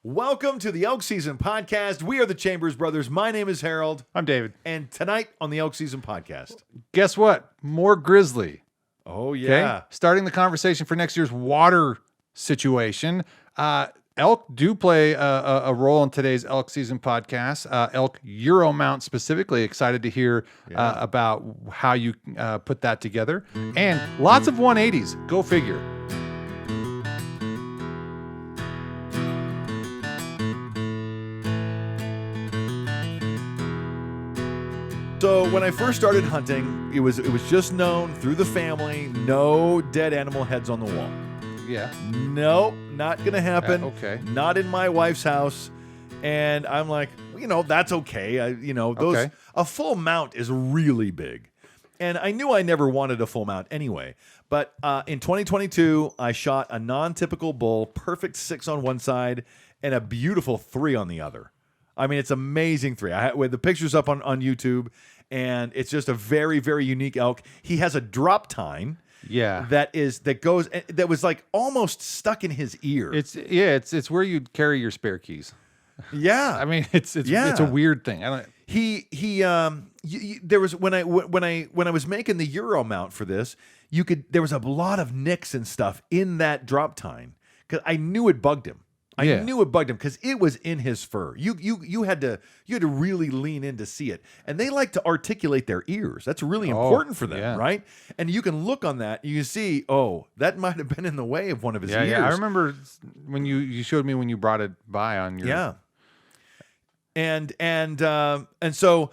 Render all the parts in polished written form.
Welcome to the Elk Season Podcast. We are the Chambers Brothers. My name is Harold. I'm David. And tonight on the Elk Season Podcast. Guess what? More Grizzly. Oh, yeah. Okay? Starting the conversation for next year's water situation. Elk do play a role in today's Elk Season Podcast. Elk Euro Mount specifically. Excited to hear about how you put that together. And lots of 180s. Go figure. So when I first started hunting, it was just known through the family, no dead animal heads on the wall. Yeah. Nope, not going to happen. Okay. Not in my wife's house. And I'm like, that's okay. A full mount is really big. And I knew I never wanted a full mount anyway. But in 2022, I shot a non-typical bull, perfect 6 on one side, and a beautiful 3 on the other. I mean, it's amazing 3. With the pictures up on YouTube, and it's just a very, very unique elk. He has a drop tine. Yeah. That was like almost stuck in his ear. It's where you carry your spare keys. Yeah. I mean, it's a weird thing. There was when I was making the Euro mount for this, there was a lot of nicks and stuff in that drop tine because I knew it bugged him. I knew it bugged him because it was in his fur. You had to really lean in to see it, and they like to articulate their ears. That's really important for them, right? And you can look on that, you see, that might have been in the way of one of his ears. Yeah, I remember when you showed me when you brought it by on your and so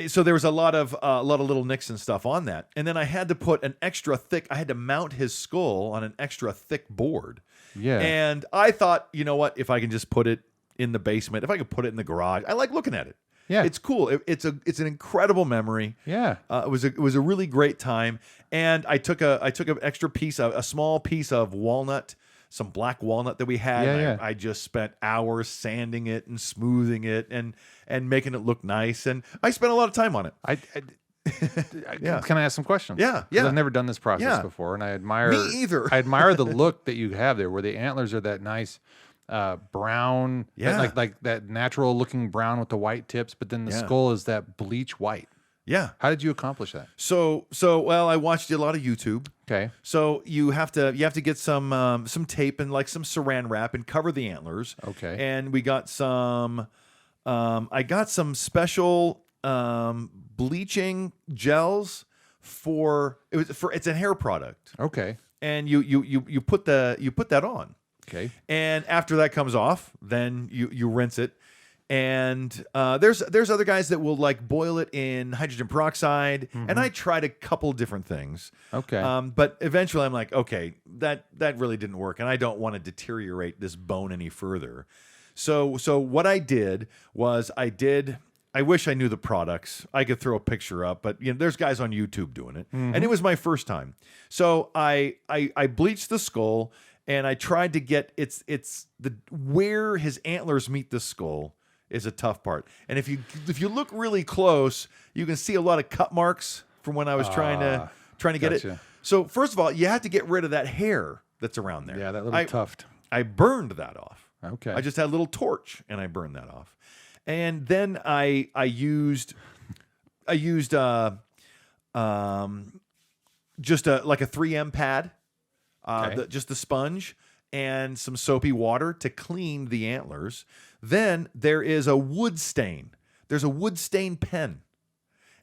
so there was a lot of little nicks and stuff on that, and then I had to put I had to mount his skull on an extra thick board. Yeah. And I thought, you know what, if I can just put it in the basement, if I could put it in the garage, I like looking at it. Yeah. It's cool. It's an incredible memory. Yeah. It was a really great time. And I took an extra piece, a small piece of walnut, some black walnut that we had. Yeah. I just spent hours sanding it and smoothing it and making it look nice. And I spent a lot of time on it. Can I ask some questions? Yeah. I've never done this process before, and I admire. Me either. I admire the look that you have there, where the antlers are that nice brown, like that natural looking brown with the white tips, but then the skull is that bleach white. Yeah. How did you accomplish that? So I watched a lot of YouTube. Okay. So you have to get some tape and like some saran wrap and cover the antlers. Okay. And we got some. I got some special bleaching gels it's a hair product. Okay. And you put that on. Okay. And after that comes off, then you rinse it. And there's other guys that will like boil it in hydrogen peroxide, and I tried a couple different things. Okay. But eventually I'm like, okay, that really didn't work, and I don't want to deteriorate this bone any further. So what I did was I wish I knew the products. I could throw a picture up, but there's guys on YouTube doing it, and it was my first time. So I bleached the skull, and I tried to get where his antlers meet the skull is a tough part. And if you look really close, you can see a lot of cut marks from when I was trying to get it. So first of all, you have to get rid of that hair that's around there. Yeah, that little tuft. I burned that off. Okay. I just had a little torch and I burned that off. And then I used just like a 3M pad, just the sponge and some soapy water to clean the antlers. Then there is a wood stain. There's a wood stain pen.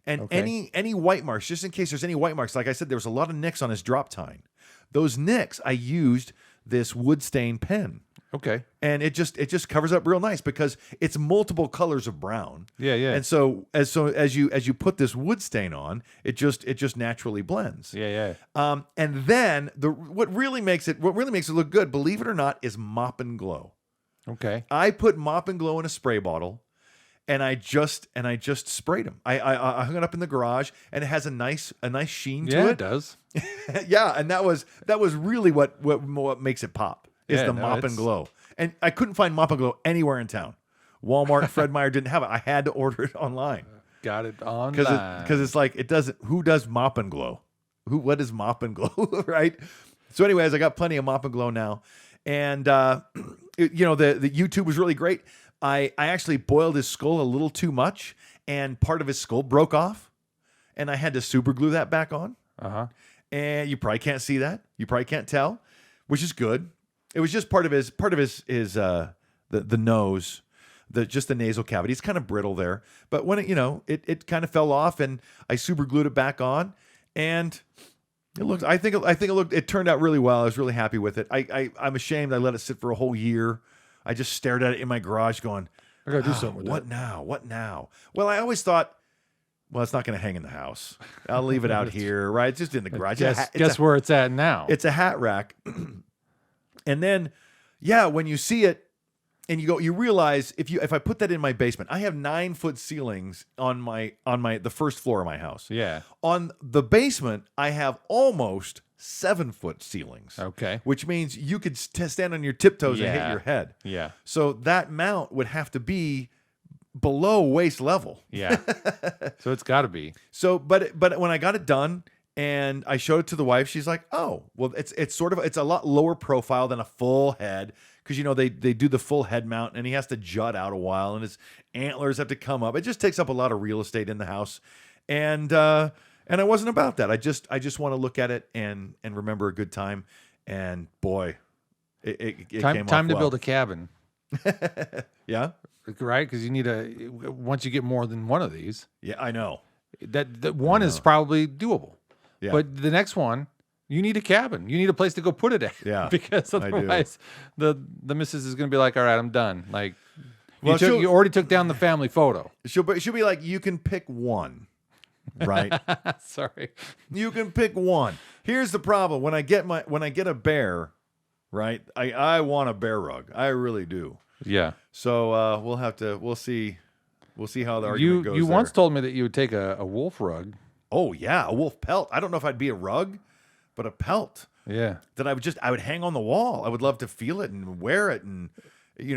And any white marks, just in case there's any white marks, like I said, there was a lot of nicks on his drop tine. Those nicks, I used this wood stain pen. Okay. And it just covers up real nice because it's multiple colors of brown. Yeah. And so as you put this wood stain on, it just naturally blends. Yeah. And then what really makes it look good, believe it or not, is Mop and Glow. Okay. I put Mop and Glow in a spray bottle, and I just sprayed them. I hung it up in the garage, and it has a nice sheen to it. Yeah, it does. Yeah, and that was really what makes it pop. Is the Mop and Glow. And I couldn't find Mop and Glow anywhere in town. Walmart, Fred Meyer didn't have it. I had to order it online. Got it online. Because it's like, who does Mop and Glow? What is Mop and Glow, right? So anyways, I got plenty of Mop and Glow now. And the YouTube was really great. I actually boiled his skull a little too much, and part of his skull broke off, and I had to super glue that back on. And you probably can't see that. You probably can't tell, which is good. It was just part of his the nose, just the nasal cavity. It's kind of brittle there, but when it kind of fell off, and I super glued it back on, and it looked. I think it turned out really well. I was really happy with it. I'm ashamed I let it sit for a whole year. I just stared at it in my garage, going, I gotta do something with what now? What now? Well, I always thought, well, it's not going to hang in the house. I'll leave it out here, right? It's just in the garage. Guess where it's at now. It's a hat rack. And then, when you see it and you realize if I put that in my basement, I have 9-foot ceilings on the first floor of my house. Yeah. On the basement, I have almost 7-foot ceilings. Okay. Which means you could stand on your tiptoes and hit your head. Yeah. So that mount would have to be below waist level. Yeah. So it's got to be. So, but when I got it done and I showed it to the wife, she's like, "Oh, well, it's a lot lower profile than a full head, because they do the full head mount, and he has to jut out a while, and his antlers have to come up. It just takes up a lot of real estate in the house, and I wasn't about that. I just want to look at it and remember a good time, and boy, it came off time to well. build a cabin." Yeah. Right, because you need once you get more than one of these. Yeah, I know. That one is probably doable. Yeah. But the next one, you need a cabin. You need a place to go put it at. Yeah, Because otherwise the missus is going to be like, all right, I'm done. Like, Well, you already took down the family photo. She'll be like, you can pick one, right? Sorry. You can pick one. Here's the problem. When I get a bear, right? I want a bear rug. I really do. Yeah. So we'll see how the argument goes. You there. once told me that you would take a wolf rug. Oh yeah, a wolf pelt. I don't know if I'd be a rug, but a pelt Yeah. that I would hang on the wall. I would love to feel it and wear it and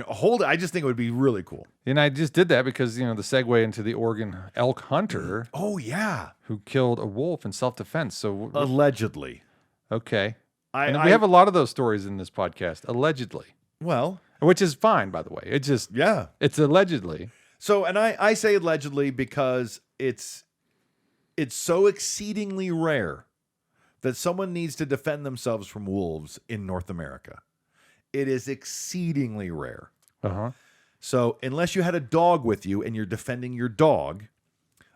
hold it. I just think it would be really cool. And I just did that because, the segue into the Oregon elk hunter Oh yeah, who killed a wolf in self-defense. So, allegedly. Okay. And we have a lot of those stories in this podcast, allegedly. Well, Which is fine, by the way. It's just, yeah. it's allegedly. So, and I say allegedly because it's so exceedingly rare that someone needs to defend themselves from wolves in North America. It is exceedingly rare. Uh-huh. So unless you had a dog with you and you're defending your dog,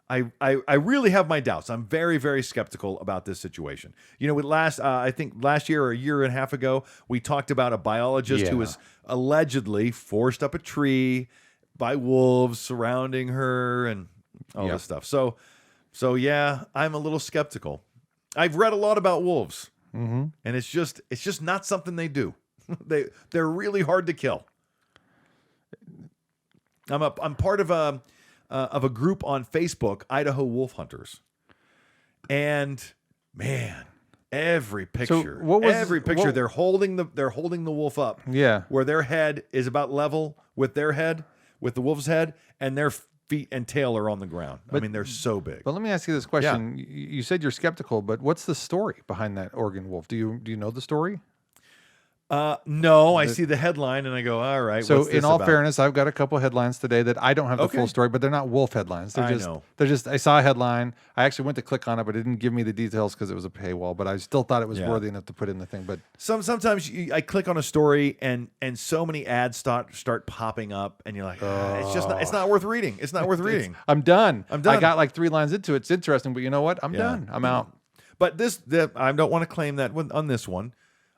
I really have my doubts. I'm very, very skeptical about this situation. I think last year or a year and a half ago, we talked about a biologist who was allegedly forced up a tree by wolves surrounding her and all this stuff. So yeah, I'm a little skeptical. I've read a lot about wolves, and it's just not something they do. They're really hard to kill. I'm part of a group on Facebook, Idaho Wolf Hunters, and man, every picture, they're holding the wolf up, where their head is about level with the wolf's head, and their feet and tail are on the ground. I mean, they're so big. But let me ask you this question. Yeah. You said you're skeptical, but what's the story behind that Oregon wolf? Do you know the story? No, I see the headline and I go, all right. So what's this in all about? fairness, I've got a couple headlines today that I don't have the full story, but they're not wolf headlines. They're just, I saw a headline. I actually went to click on it, but it didn't give me the details because it was a paywall, but I still thought it was worthy enough to put in the thing. But sometimes I click on a story and so many ads start popping up and you're like, it's not worth reading. It's not worth reading. I'm done. I got like 3 lines into it. It's interesting, but you know what? I'm done. I'm out. But I don't want to claim that on this one.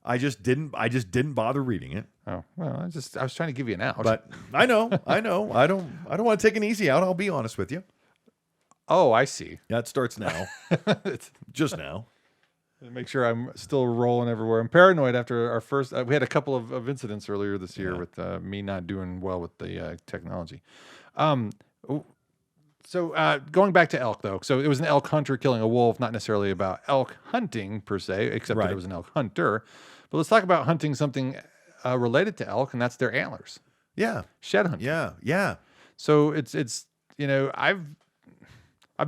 I just didn't bother reading it. Oh, well, I was trying to give you an out. But I know. I don't want to take an easy out. I'll be honest with you. Oh, I see. Yeah, it starts now. Just now. Make sure I'm still rolling everywhere. I'm paranoid after our first. We had a couple of incidents earlier this year with me not doing well with the technology. So going back to elk, though. So it was an elk hunter killing a wolf, not necessarily about elk hunting per se, except that it was an elk hunter. But let's talk about hunting something related to elk, and that's their antlers. Yeah. Shed hunting. Yeah. So it's I've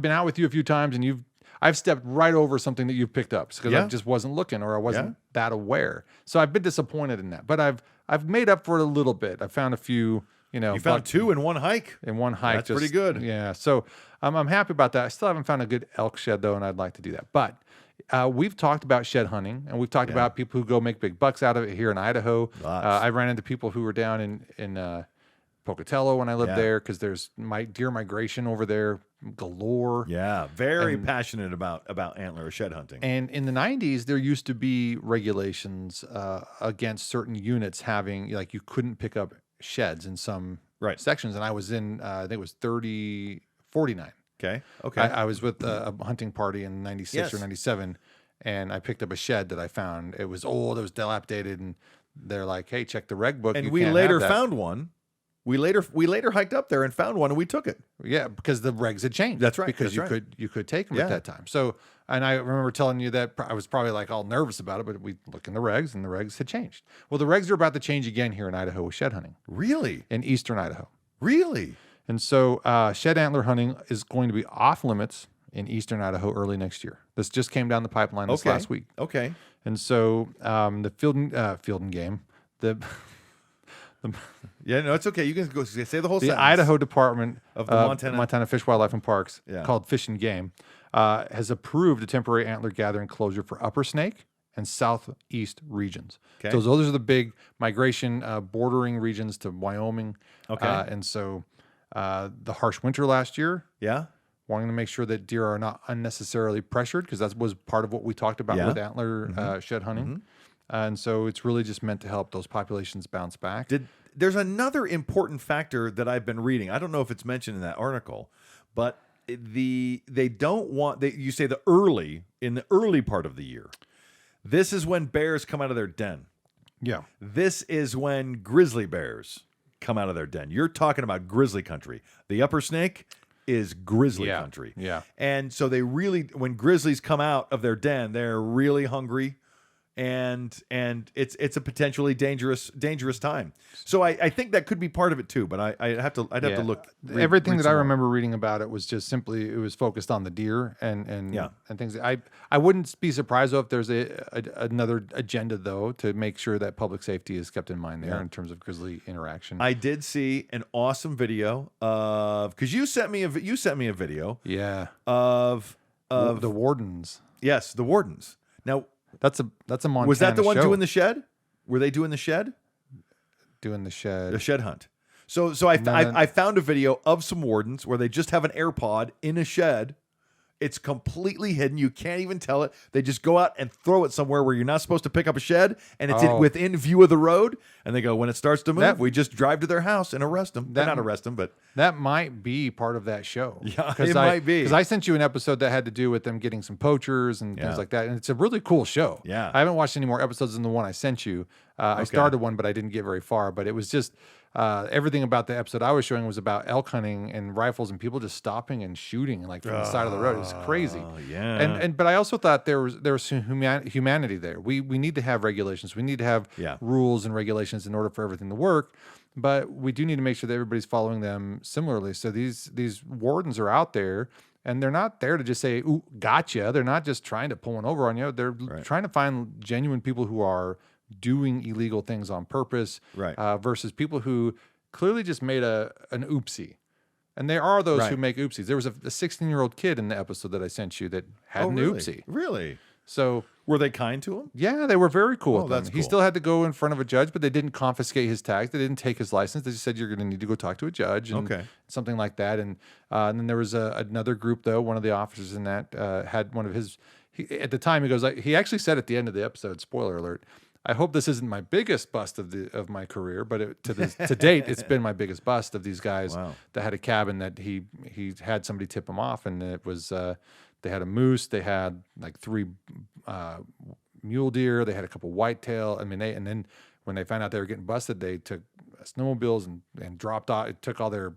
been out with you a few times, and I've stepped right over something that you've picked up because I Yeah. just wasn't looking or I wasn't that aware. So I've been disappointed in that, but I've made up for it a little bit. I found a few, You found 2 in one hike. in one hike. That's pretty good. Yeah. So I'm happy about that. I still haven't found a good elk shed though, and I'd like to do that. But we've talked about shed hunting, and we've talked about people who go make big bucks out of it here in Idaho. I ran into people who were down in Pocatello when I lived there because there's deer migration over there galore. Yeah, very passionate about antler or shed hunting. And in the 90s, there used to be regulations against certain units having, like, you couldn't pick up sheds in some sections. And I was in, I think it was 49. Okay. I was with a hunting party in 96 or 97, and I picked up a shed that I found. It was old, it was dilapidated, and they're like, hey, check the reg book. And we later found one. We later hiked up there and found one, and we took it. Yeah, because the regs had changed. That's right. Because you could take them at that time. So, and I remember telling you that I was probably like all nervous about it, but we look in the regs, and the regs had changed. Well, the regs are about to change again here in Idaho with shed hunting. Really? In eastern Idaho. Really? And so shed antler hunting is going to be off limits in eastern Idaho early next year. This just came down the pipeline this last week. Okay. And so the field and game, Yeah, no, it's okay. You can go say the whole sentence. Idaho Department of the Montana Fish, Wildlife, and Parks, called Fish and Game, has approved a temporary antler gathering closure for Upper Snake and Southeast regions. Okay. So those are the big migration bordering regions to Wyoming. Okay. And so the harsh winter last year, Yeah. wanting to make sure that deer are not unnecessarily pressured, because that was part of what we talked about with antler shed hunting. And so it's really just meant to help those populations bounce back. There's another important factor that I've been reading. I don't know if it's mentioned in that article, but they don't want you say in the early part of the year. This is when bears come out of their den. Yeah. This is when grizzly bears come out of their den. You're talking about grizzly country. The Upper Snake is grizzly country. Yeah. And so when grizzlies come out of their den, they're really hungry. And it's a potentially dangerous time. So I think that could be part of it too. But I'd have to look. Everything read that I some more. remember reading about it was just simply it was focused on the deer and things. I wouldn't be surprised though if there's another agenda though to make sure that public safety is kept in mind there in terms of grizzly interaction. I did see an awesome video because you sent me a video of the wardens. Yes, the wardens. Now. That's a Montana Was that the one show. doing the shed? Were they doing the shed? Doing the shed. The shed hunt. So I found a video of some wardens where they just have an AirPod in a shed. It's completely hidden. You can't even tell it. They just go out and throw it somewhere where you're not supposed to pick up a shed, and it's within view of the road. And they go, when it starts to move, we just drive to their house and arrest them. Not arrest them, but that might be part of that show. Yeah, it might be. Because I sent you an episode that had to do with them getting some poachers and things like that, and it's a really cool show. Yeah, I haven't watched any more episodes than the one I sent you. I started one, but I didn't get very far. But it was just everything about the episode I was showing was about elk hunting and rifles and people just stopping and shooting like from the side of the road. It was crazy. Yeah. But I also thought there was some humanity there. We need to have regulations. We need to have rules and regulations in order for everything to work. But we do need to make sure that everybody's following them similarly. So these wardens are out there, and they're not there to just say, "Ooh, gotcha." They're not just trying to pull one over on you. They're trying to find genuine people who are doing illegal things on purpose, versus people who clearly just made an oopsie. And there are those who make oopsies. There was a 16-year-old kid in the episode that I sent you that had an oopsie. Really? So were they kind to him? Yeah, they were very cool with him. That's He cool. still had to go in front of a judge, but they didn't confiscate his tags. They didn't take his license. They just said, you're going to need to go talk to a judge and something like that. And then there was another group, though. One of the officers in that had one of his... at the time, he goes, he actually said at the end of the episode, spoiler alert, I hope this isn't my biggest bust of my career, but to date, it's been my biggest bust of these guys that had a cabin that he had somebody tip him off, and it was they had a moose, they had like 3 mule deer, they had a couple whitetail. I mean, and then when they found out they were getting busted, they took snowmobiles and dropped off. It took all their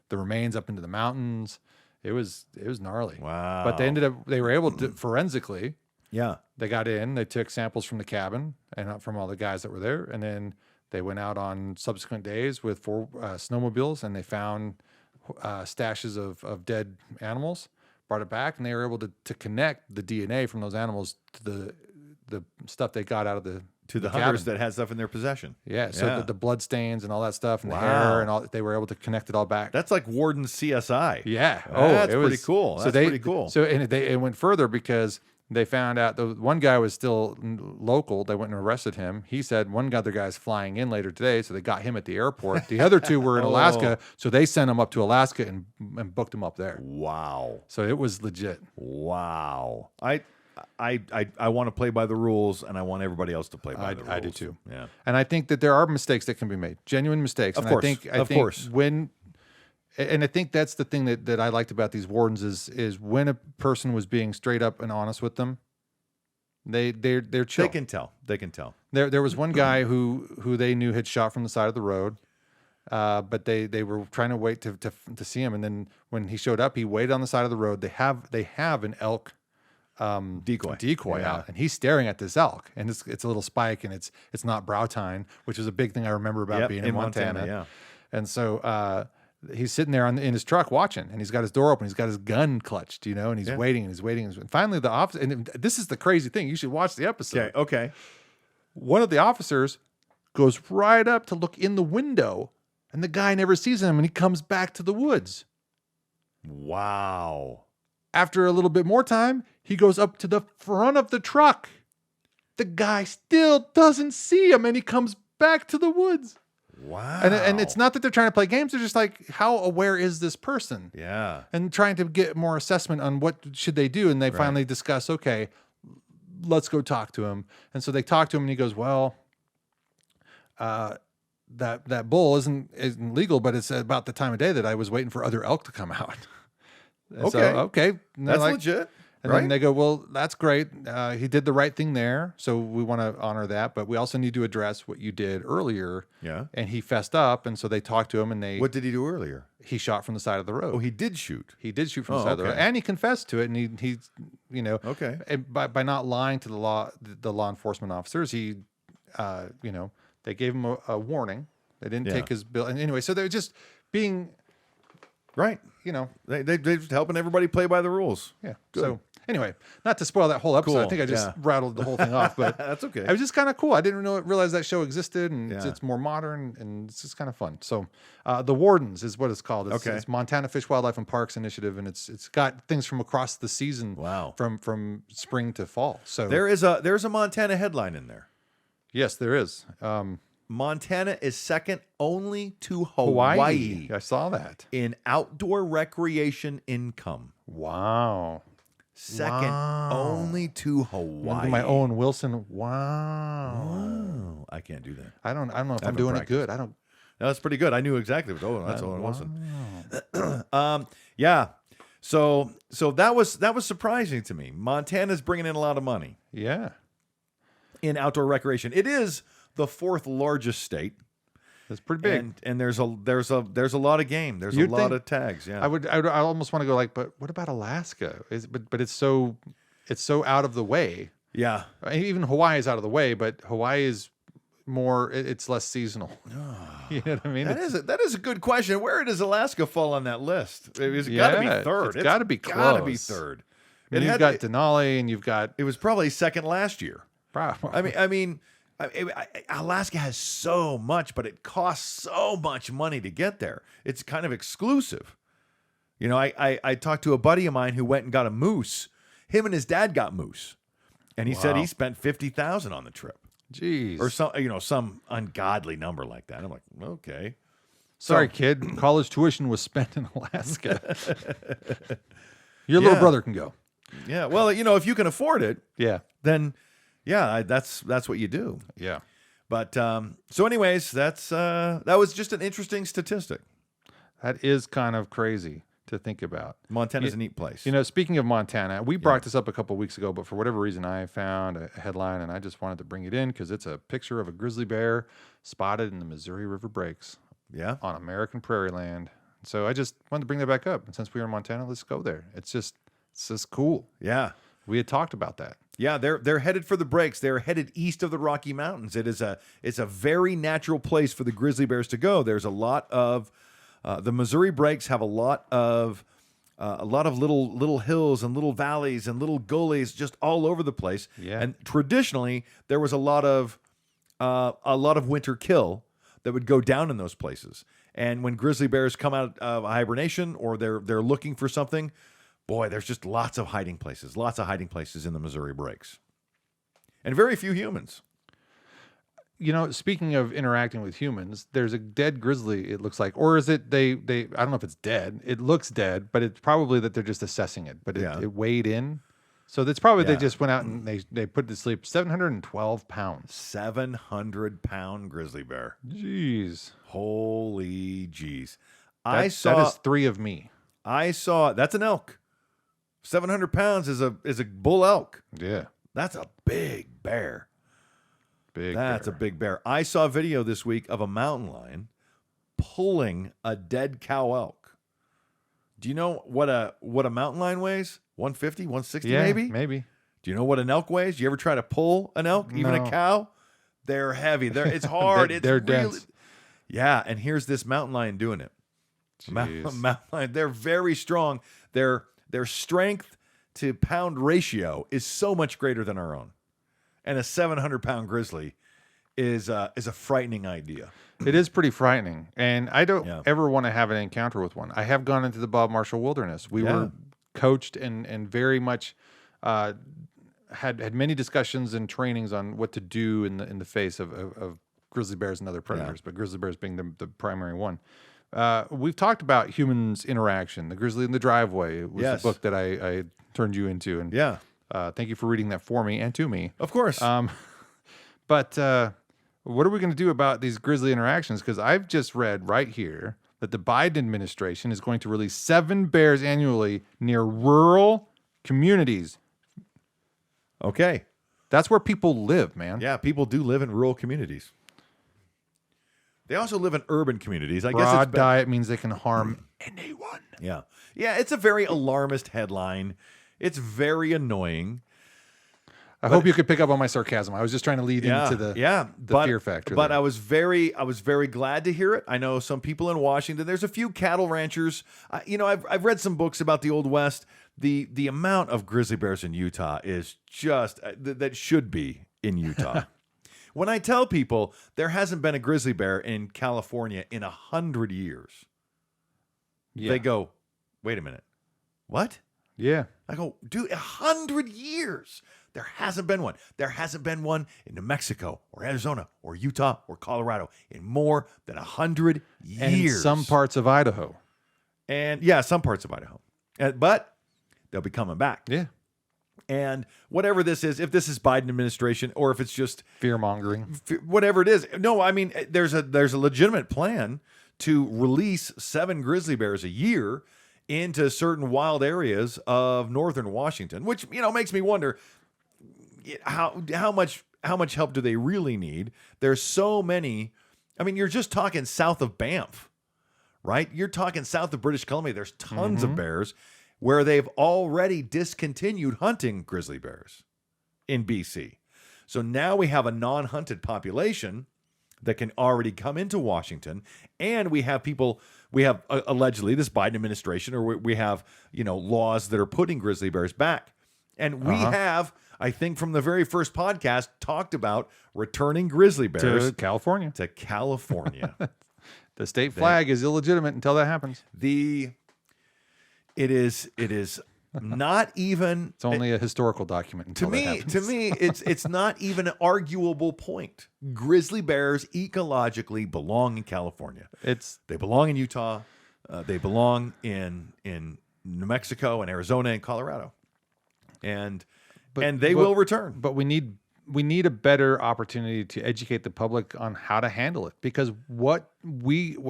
the remains up into the mountains. It was gnarly. Wow! But they were able to forensically. Yeah. They got in, they took samples from the cabin and from all the guys that were there. And then they went out on subsequent days with 4 snowmobiles, and they found stashes of dead animals. brought it back, and they were able to connect the DNA from those animals to the stuff they got out of the hunters cabin. that had stuff in their possession. Yeah, so Yeah. the blood stains and all that stuff and the Wow. hair and all, they were able to connect it all back. That's like Warden CSI. Yeah. That's it was pretty cool. That's pretty cool. So it went further because they found out the one guy was still local. They went and arrested him. He said one other guy's flying in later today, so they got him at the airport. The other two were in Alaska, so they sent him up to Alaska and booked him up there. Wow. So it was legit. Wow. I want to play by the rules, and I want everybody else to play by the rules. I do too. Yeah. And I think that there are mistakes that can be made, genuine mistakes. Of and course. I think and I think that's the thing that I liked about these wardens is when a person was being straight up and honest with them, they're chill. They can tell. They can tell. There was one guy who they knew had shot from the side of the road, but they were trying to wait to see him, and then when he showed up, he waited on the side of the road. They have an elk decoy Yeah. out, and he's staring at this elk, and it's a little spike, and it's not brow tine, which is a big thing I remember about Yep, being in Montana. yeah. And so he's sitting there in his truck watching, and he's got his door open, he's got his gun clutched, and he's waiting and he's waiting, and finally the officer, and this is the crazy thing, you should watch the episode. Okay. One of the officers goes right up to look in the window, and the guy never sees him, and he comes back to the woods. Wow. After a little bit more time, he goes up to the front of the truck. The guy still doesn't see him, and he comes back to the woods. Wow. And it's not that they're trying to play games. They're just like, how aware is this person? Yeah. And trying to get more assessment on what should they do. And they finally discuss, okay, let's go talk to him. And so they talk to him, and he goes, well, that bull isn't legal, but it's about the time of day that I was waiting for other elk to come out. And Okay. So, okay. And That's legit. And right? then they go, well, that's great. He did the right thing there. So we want to honor that. But we also need to address what you did earlier. Yeah. And he fessed up. And so they talked to him, and What did he do earlier? he shot from the side of the road. Oh, he did shoot. He did shoot from the side of the road. okay. And he confessed to it. And he Okay. and by not lying to the law enforcement officers, he, they gave him a warning. They didn't Yeah. take his bill. And anyway, so they're just being, Right. They're just helping everybody play by the rules. yeah. Good. So anyway, not to spoil that whole episode. Cool, I think I just yeah. rattled the whole thing off, but That's okay. it was just kind of cool. I didn't realize that show existed, and Yeah. it's more modern, and it's just kind of fun. So, the Wardens is what it's called. It's, Okay. it's Montana Fish, Wildlife, and Parks Initiative, and it's got things from across the season. Wow. From spring to fall. So There's a Montana headline in there. yes, there is. Montana is second only to Hawaii. Hawaii I saw that. in outdoor recreation income. Wow. Second Wow. only to Hawaii. My Owen Wilson. Wow. Oh, I can't do that. I don't know if I'm haven't doing practiced. it good. I don't. No, that's pretty good. I knew exactly what. Oh, that's Owen Wilson. Wow. Yeah. So that was surprising to me. Montana's bringing in a lot of money Yeah. in outdoor recreation. It is the fourth largest state, That's pretty big. and there's a lot of game. There's You'd a lot think- of tags. Yeah. I almost want to go like, but what about Alaska? But it's so out of the way. Yeah. I mean, even Hawaii is out of the way, but Hawaii is more. It's less seasonal. You know what I mean? That is a good question. Where does Alaska fall on that list? It's got to be third. It's got to be close. Got to be third. And you've got Denali, and you've got. It was probably second last year. Probably. I mean, Alaska has so much, but it costs so much money to get there. It's kind of exclusive. I talked to a buddy of mine who went and got a moose. Him and his dad got moose, and he said he spent $50,000 on the trip, Jeez. or some ungodly number like that. I'm like, okay. Sorry, kid. College tuition was spent in Alaska. Your little Yeah. brother can go. Yeah. Well, if you can afford it, Yeah. then yeah, that's what you do. Yeah. But so, anyways, that was just an interesting statistic. That is kind of crazy to think about. Montana's a neat place. Speaking of Montana, we brought this up a couple of weeks ago, but for whatever reason, I found a headline, and I just wanted to bring it in because it's a picture of a grizzly bear spotted in the Missouri River Breaks Yeah. on American prairie land. So I just wanted to bring that back up. And since we were in Montana, let's go there. It's just cool. Yeah. We had talked about that. Yeah, they're headed for the breaks. They're headed east of the Rocky Mountains. It's a very natural place for the grizzly bears to go. There's a lot of the Missouri breaks have a lot of a lot of little hills and little valleys and little gullies just all over the place. Yeah. And traditionally, there was a lot of winter kill that would go down in those places. And when grizzly bears come out of hibernation or they're looking for something, boy, there's just lots of hiding places in the Missouri Breaks, and very few humans. Speaking of interacting with humans, there's a dead grizzly, it looks like. Or is it they I don't know if it's dead. It looks dead, but it's probably that they're just assessing it. But it weighed in. So that's probably they just went out and they put it to sleep. 712 pounds. 700-pound grizzly bear. Jeez. Holy jeez. That is 3 of me. That's an elk. 700 pounds is a bull elk. Yeah. That's a big bear. That's bear. a big bear. I saw a video this week of a mountain lion pulling a dead cow elk. Do you know what a mountain lion weighs? 150, 160 maybe? Maybe. Do you know what an elk weighs? You ever try to pull an elk, even No. a cow? They're heavy. It's hard. They're dense. Yeah, and here's this mountain lion doing it. Mountain lion, they're very strong. Their strength to pound ratio is so much greater than our own. And a 700-pound grizzly is a frightening idea. It is pretty frightening. And I don't Yeah. ever want to have an encounter with one. I have gone into the Bob Marshall Wilderness. We were coached and very much had many discussions and trainings on what to do in the face of grizzly bears and other predators, but grizzly bears being the primary one. We've talked about humans interaction. The Grizzly in the Driveway was the book that I turned you into. And thank you for reading that for me and to me. Of course. But what are we going to do about these grizzly interactions? Because I've just read right here that the Biden administration is going to release 7 bears annually near rural communities. Okay. That's where people live, man. Yeah, people do live in rural communities. They also live in urban communities. I guess Broad diet means they can harm anyone. Yeah. Yeah, it's a very alarmist headline. It's very annoying. I hope you could pick up on my sarcasm. I was just trying to lead into the fear factor. But there. I was very glad to hear it. I know some people in Washington. There's a few cattle ranchers. I've read some books about the Old West. The amount of grizzly bears in Utah is just that should be in Utah. When I tell people there hasn't been a grizzly bear in California in 100 years, they go, "Wait a minute, what?" Yeah. I go, "Dude, 100 years. There hasn't been one. There hasn't been one in New Mexico or Arizona or Utah or Colorado in more than 100 years." And some parts of Idaho. And some parts of Idaho. But they'll be coming back. Yeah. And whatever this is, if this is Biden administration or if it's just fear mongering, whatever it is. No, I mean, there's a legitimate plan to release 7 grizzly bears a year into certain wild areas of northern Washington, which, makes me wonder how much help do they really need? There's so many. I mean, you're just talking south of Banff, right? You're talking south of British Columbia. There's tons of bears where they've already discontinued hunting grizzly bears in BC. So now we have a non-hunted population that can already come into Washington, and we have allegedly this Biden administration, or we have, laws that are putting grizzly bears back. And we have, I think from the very first podcast, talked about returning grizzly bears to California. The state flag is illegitimate until that happens. It is not even. It's only a historical document until that happens. To me, it's not even an arguable point. Grizzly bears ecologically belong in California. They belong in Utah. They belong in New Mexico and Arizona and Colorado, and they will return. But we need a better opportunity to educate the public on how to handle it, because what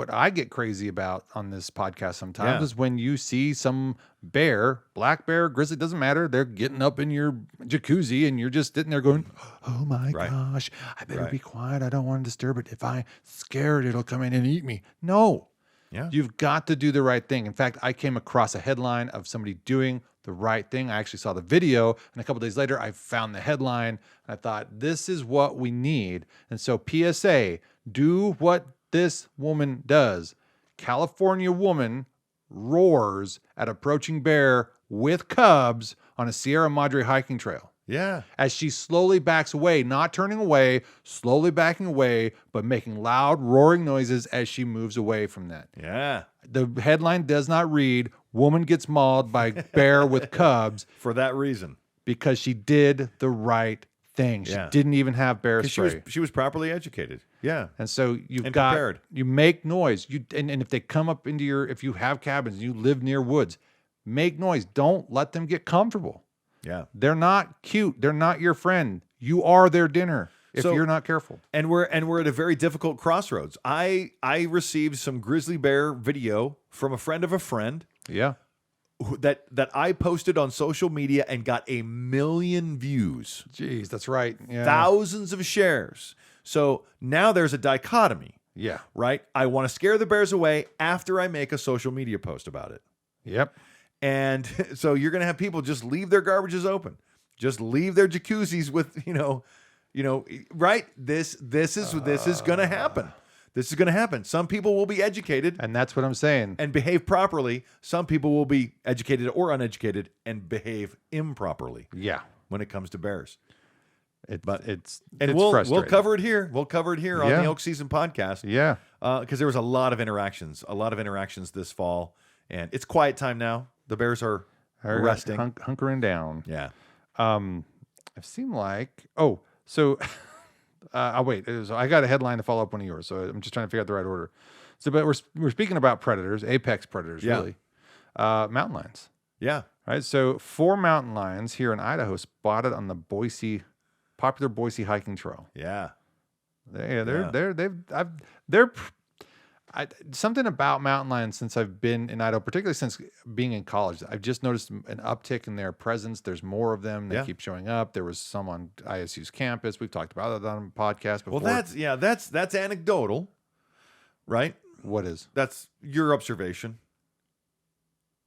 I get crazy about on this podcast sometimes is when you see some bear, black bear, grizzly, doesn't matter, they're getting up in your jacuzzi and you're just sitting there going, "Oh my gosh, I better be quiet. I don't want to disturb it. If I'm scared, it'll come in and eat me." No. Yeah. You've got to do the right thing. In fact, I came across a headline of somebody doing the right thing. I actually saw the video, and a couple days later, I found the headline, and I thought, this is what we need. And so PSA, do what this woman does. California woman roars at approaching bear with cubs on a Sierra Madre hiking trail. Yeah. As she slowly backs away, not turning away, slowly backing away, but making loud roaring noises as she moves away from that. Yeah. The headline does not read, "Woman gets mauled by bear with cubs," For that reason. because she did the right thing. She Yeah. didn't even have bear 'Cause spray. she was properly educated. Yeah. And so you've And got, prepared. you make noise. And if they come up into if you have cabins and you live near woods, make noise. Don't let them get comfortable. Yeah. They're not cute. They're not your friend. You are their dinner if So- you're not careful. And we're at a very difficult crossroads. I received some grizzly bear video from a friend of a friend Yeah. that I posted on social media and got 1 million views, Jeez, that's right. Yeah. thousands of shares. So now there's a dichotomy, Yeah. right? I want to scare the bears away after I make a social media post about it. Yep. And so you're going to have people just leave their garbages open, just leave their jacuzzis with, right? This is going to happen. This is going to happen. Some people will be educated And that's what I'm saying. and behave properly. Some people will be educated or uneducated and behave improperly Yeah. when it comes to bears. It's And it's we'll frustrating. cover it here. We'll cover it here on Yeah. the Elk Season Podcast. Yeah. Because there was a lot of interactions this fall, and it's quiet time now. The bears are resting. Hunkering down. Yeah. I've seen I'll wait. I got a headline to follow up one of yours, so I'm just trying to figure out the right order. So, but we're speaking about predators, apex predators, Yeah. really. Mountain lions, Yeah. right? So 4 mountain lions here in Idaho spotted on the popular Boise hiking trail. Yeah. Something about mountain lions since I've been in Idaho, particularly since being in college, I've just noticed an uptick in their presence. There's more of them. They Yeah. keep showing up. There was some on ISU's campus. We've talked about that on a podcast before. Well, that's anecdotal, right? What is? That's your observation.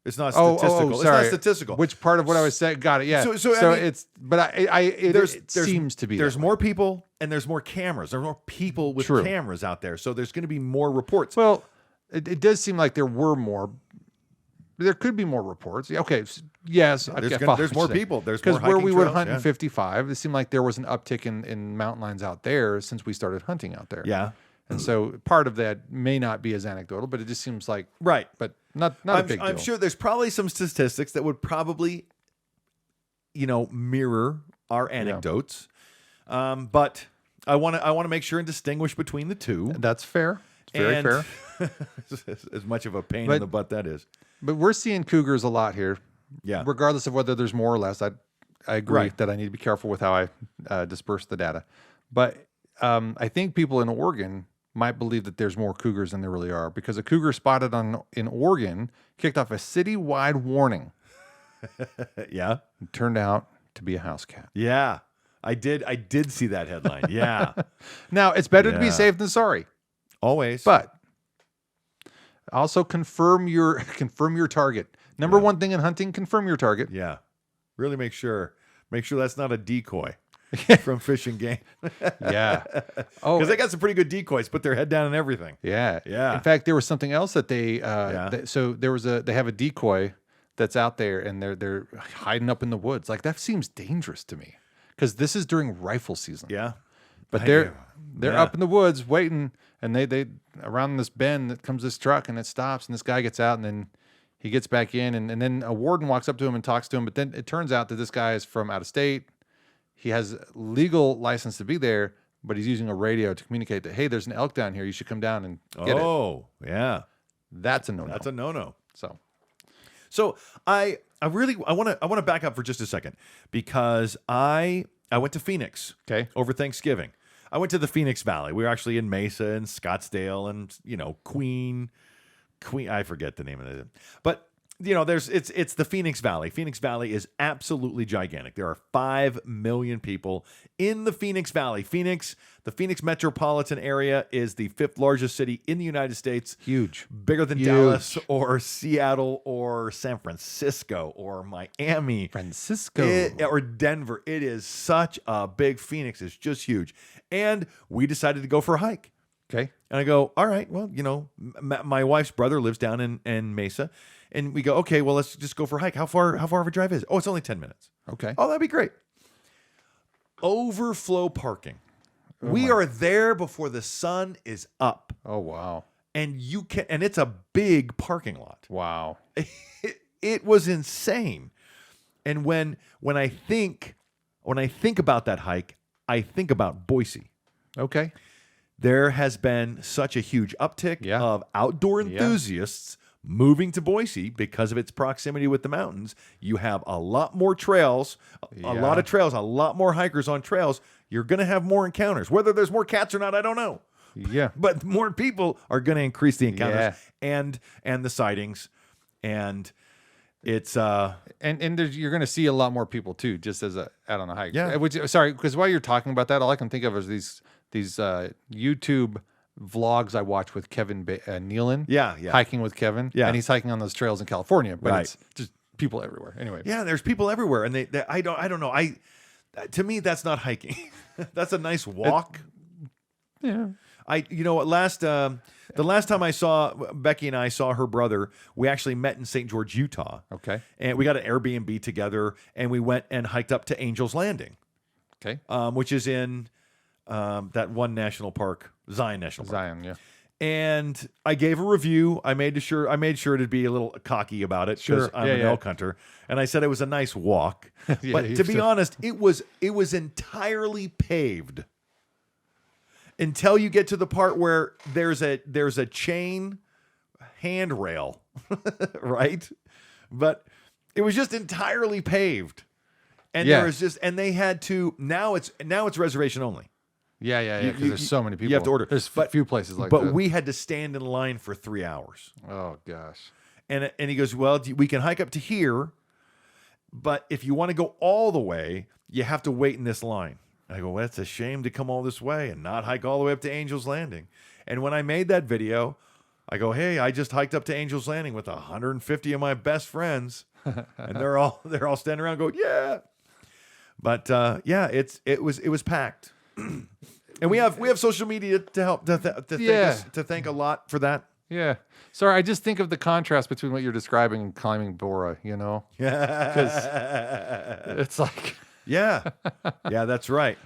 It's not Oh, statistical. sorry. It's not statistical. Which part of what I was saying? Got it. Yeah. So, I mean, it's, but it seems to be. There's that way. more people and there's more cameras. There's more people with True. cameras out there. So there's going to be more reports. Well, it does seem like there were more. There could be more reports. Yeah, okay. Yes. There's more people. There's more because where hiking we would trails, hunt yeah. in 55, it seemed like there was an uptick in mountain lions out there since we started hunting out there. Yeah. And so part of that may not be as anecdotal, but it just seems like Right. But not a big deal. I'm sure there's probably some statistics that would probably, mirror our anecdotes. But I want to make sure and distinguish between the two. That's fair. It's very And fair. as much of a pain But- in the butt that is. But we're seeing cougars a lot here. Yeah. Regardless of whether there's more or less, I agree Right. that I need to be careful with how I disperse the data. But I think people in Oregon might believe that there's more cougars than there really are, because a cougar spotted in Oregon kicked off a citywide warning. Yeah. It turned out to be a house cat. Yeah. I did see that headline. Yeah. Now, it's better to be Yeah. safe than sorry, Always. but also confirm your target. Number one thing in hunting, confirm your target. yeah. Really make sure that's not a decoy from Fish and Game. Yeah. Oh, Because they got some pretty good decoys, put their head down and everything. yeah. Yeah. In fact, there was something else that they Yeah. so there was they have a decoy that's out there and they're hiding up in the woods. Like, that seems dangerous to me, because this is during rifle season. Yeah. But I they're do. they're Yeah. up in the woods waiting, and they around this bend that comes this truck, and it stops, and this guy gets out, and then he gets back in, and then a warden walks up to him and talks to him. But then it turns out that this guy is from out of state. He has legal license to be there, but he's using a radio to communicate that, hey, there's an elk down here. You should come down and get it. Oh, yeah. That's a no-no. That's a no-no. So I want to back up for just a second, because I went to Phoenix okay. over Thanksgiving. I went to the Phoenix Valley. We were actually in Mesa and Scottsdale and Queen. I forget the name of it, but it's the Phoenix Valley. Phoenix Valley is absolutely gigantic. There are 5 million people in the Phoenix Valley. The Phoenix metropolitan area is the 5th largest city in the United States. Huge. Bigger than Huge. Dallas or Seattle or San Francisco or Miami. Francisco. Or Denver. It is such a big. Phoenix is just huge. And we decided to go for a hike. Okay. And I go, all right, well, my wife's brother lives down in Mesa. And we go, okay, well, let's just go for a hike. How far of a drive is it? Oh, it's only 10 minutes. Okay. Oh, that'd be great. Overflow parking. We are there before the sun is up. Oh, wow. And it's a big parking lot. Wow. It was insane. And when I think about that hike, I think about Boise. Okay. There has been such a huge uptick of outdoor enthusiasts moving to Boise because of its proximity with the mountains. You have a lot more trails, a lot of trails, a lot more hikers on trails. You're going to have more encounters. Whether there's more cats or not, I don't know. Yeah. But more people are going to increase the encounters and the sightings. And it's and you're going to see a lot more people too, just as out on a hike. Yeah. Because while you're talking about that, all I can think of is these YouTube vlogs I watch with Kevin Nealon. Yeah. Hiking with Kevin. Yeah. And he's hiking on those trails in California, but Right. it's just people everywhere. Anyway. Yeah, there's people everywhere, and I don't know. To me, that's not hiking. That's a nice walk. Yeah. The last time I saw Becky and I saw her brother, we actually met in St. George, Utah. Okay. And we got an Airbnb together, and we went and hiked up to Angel's Landing, Okay. which is in that one national park, Zion National Park. Zion, yeah. And I gave a review. I made sure to be a little cocky about it because I'm an elk hunter. And I said it was a nice walk. But to be honest, it was entirely paved until you get to the part where there's a chain handrail, right? But it was just entirely paved. And there was they had to now it's reservation only. Yeah. Because there's so many people. You have to order. There's a few places like that. that. But we had to stand in line for 3 hours. Oh gosh. And he goes, well, we can hike up to here, but if you want to go all the way, you have to wait in this line. I go, well, it's a shame to come all this way and not hike all the way up to Angel's Landing. And when I made that video, I go, hey, I just hiked up to Angel's Landing with 150 of my best friends, and they're all standing around going, yeah. But it was packed. And we have social media to help to thank a lot for that. Yeah. Sorry, I just think of the contrast between what you're describing and climbing Bora, Yeah. Because it's like Yeah, that's right.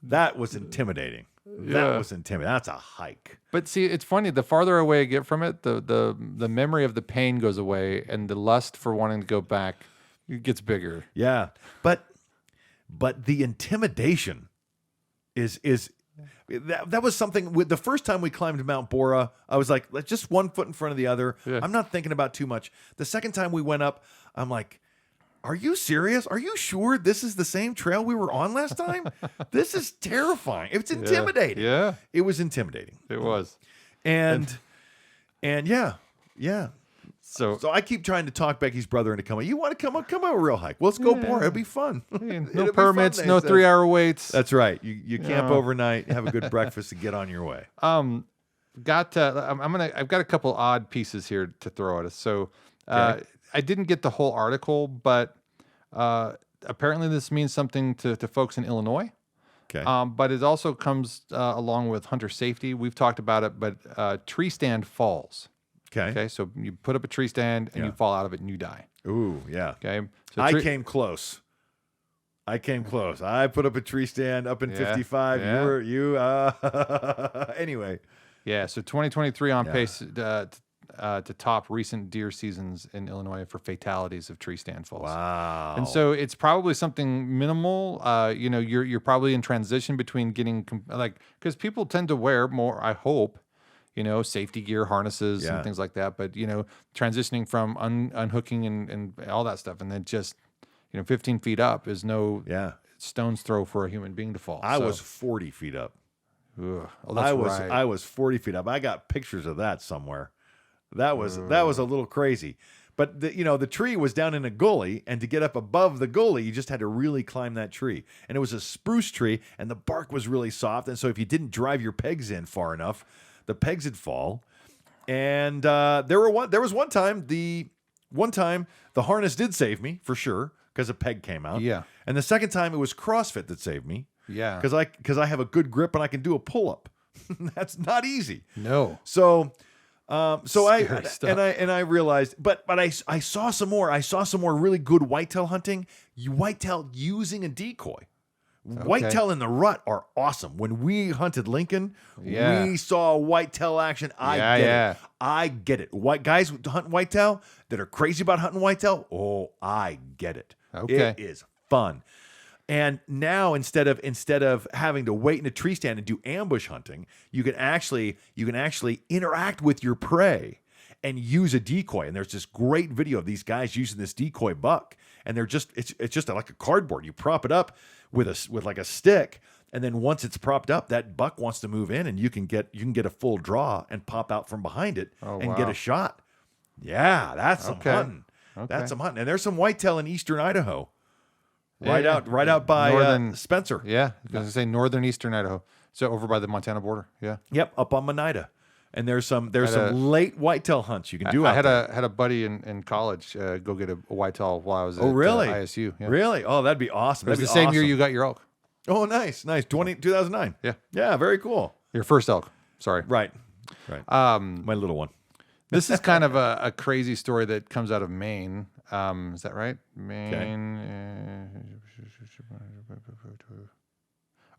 That was intimidating. That was intimidating. That's a hike. But see, it's funny. The farther away I get from it, the memory of the pain goes away, and the lust for wanting to go back gets bigger. Yeah, but the intimidation is that was something. With the first time we climbed Mount Bora, I was like, just one foot in front of the other. Yeah. I'm not thinking about too much. The second time we went up, I'm like, are you serious? Are you sure this is the same trail we were on last time? This is terrifying. It's intimidating. Yeah. It was intimidating. It was. And yeah. So I keep trying to talk Becky's brother into coming. You want to come on a real hike? Well, let's go Bora. It'll be fun. No permits, no 3-hour waits. That's right. You camp overnight, have a good breakfast, and get on your way. I've got a couple odd pieces here to throw at us. So I didn't get the whole article, but apparently this means something to folks in Illinois. Okay. But it also comes along with hunter safety. We've talked about it, but tree stand falls. Okay. So you put up a tree stand and you fall out of it and you die. Ooh, yeah. Okay. So I came close. I put up a tree stand up in 55. Yeah. Anyway. Yeah. So 2023 on pace to top recent deer seasons in Illinois for fatalities of tree stand falls. Wow. And so it's probably something minimal. You're probably in transition between getting because people tend to wear more, I hope, safety gear, harnesses and things like that. But, transitioning from unhooking and all that stuff. And then just, 15 feet up is no stone's throw for a human being to fall. I was 40 feet up. Ugh. Oh, that's right. I was 40 feet up. I got pictures of that somewhere. That was a little crazy. But the tree was down in a gully, and to get up above the gully, you just had to really climb that tree. And it was a spruce tree, and the bark was really soft. And so if you didn't drive your pegs in far enough, the pegs would fall. And there was one time the harness did save me for sure because a peg came out. Yeah. And the second time it was CrossFit that saved me. Yeah. Because I have a good grip and I can do a pull up. That's not easy. No. So Scary stuff. I realized, but I saw some more. I saw some more really good whitetail hunting. Whitetail using a decoy. Whitetail in the rut are awesome. When we hunted Lincoln, we saw whitetail action. I get it. White guys hunting whitetail that are crazy about hunting whitetail. Oh, I get it. Okay. It is fun. And now instead of having to wait in a tree stand and do ambush hunting, you can actually interact with your prey and use a decoy. And there's this great video of these guys using this decoy buck, and it's just like a cardboard. You prop it up with like a stick, and then once it's propped up, that buck wants to move in, and you can get a full draw and pop out from behind it get a shot. Yeah, that's some hunting. Okay. That's some hunting. And there's some whitetail in eastern Idaho. Right out by Spencer. Yeah, I was gonna say northern eastern Idaho. So over by the Montana border. Yeah. Yep, up on Monida. And there's some late whitetail hunts you can do. I had a buddy in college go get a whitetail while I was at ISU. Yeah. Really? Oh, that'd be awesome. It was the same year you got your elk. Oh, nice. 2009. Yeah, very cool. Your first elk. Sorry. Right. My little one. This is kind of a crazy story that comes out of Maine. Is that right? Maine.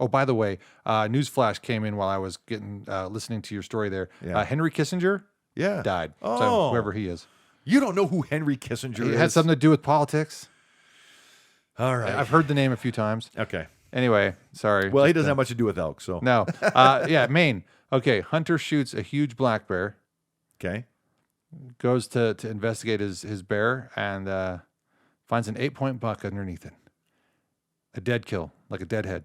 Oh, by the way, newsflash came in while I was listening to your story there. Yeah. Henry Kissinger died. Oh. So whoever he is. You don't know who Henry Kissinger is? It had something to do with politics. All right. I've heard the name a few times. Okay. Anyway, sorry. Well, he doesn't have much to do with elk, so. No. Maine. Okay, hunter shoots a huge black bear. Okay. Goes to investigate his bear and finds an 8-point buck underneath it. A dead kill, like a dead head.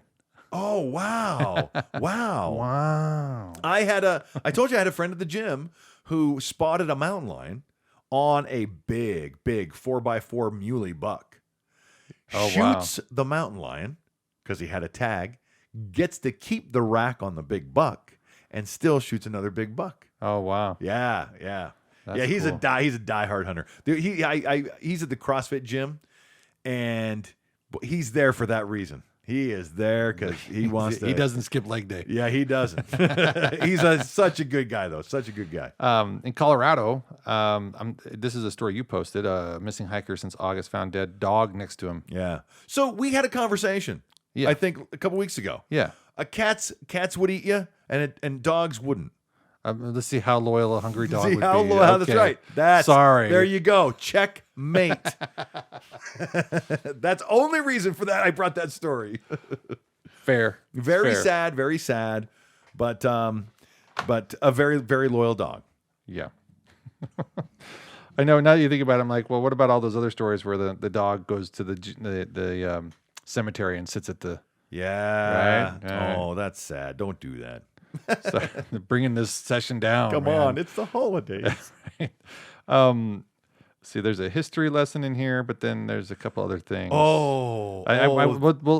Oh, wow. Wow. I told you I had a friend at the gym who spotted a mountain lion on a big 4x4 muley buck. Shoots the mountain lion because he had a tag, gets to keep the rack on the big buck, and still shoots another big buck. Oh, wow. Yeah. That's he's cool. He's a diehard hunter. He's at the CrossFit gym, and he's there for that reason. He is there because he wants to. He doesn't skip leg day. Yeah, he doesn't. He's such a good guy, though. Such a good guy. In Colorado, this is a story you posted. A missing hiker since August found dead dog next to him. Yeah. So we had a conversation. Yeah. I think a couple weeks ago. Yeah. Cats would eat you, and dogs wouldn't. Let's see how loyal a hungry dog would be. That's right. Sorry. There you go. Checkmate. That's only reason for that I brought that story. Fair. Very sad, but a very, very loyal dog. Yeah. I know. Now that you think about it, I'm like, well, what about all those other stories where the dog goes to the cemetery and sits at the right? Right. Oh, that's sad. Don't do that. So bringing this session down. Come on, it's the holidays. Right. See, there's a history lesson in here, but then there's a couple other things. Well,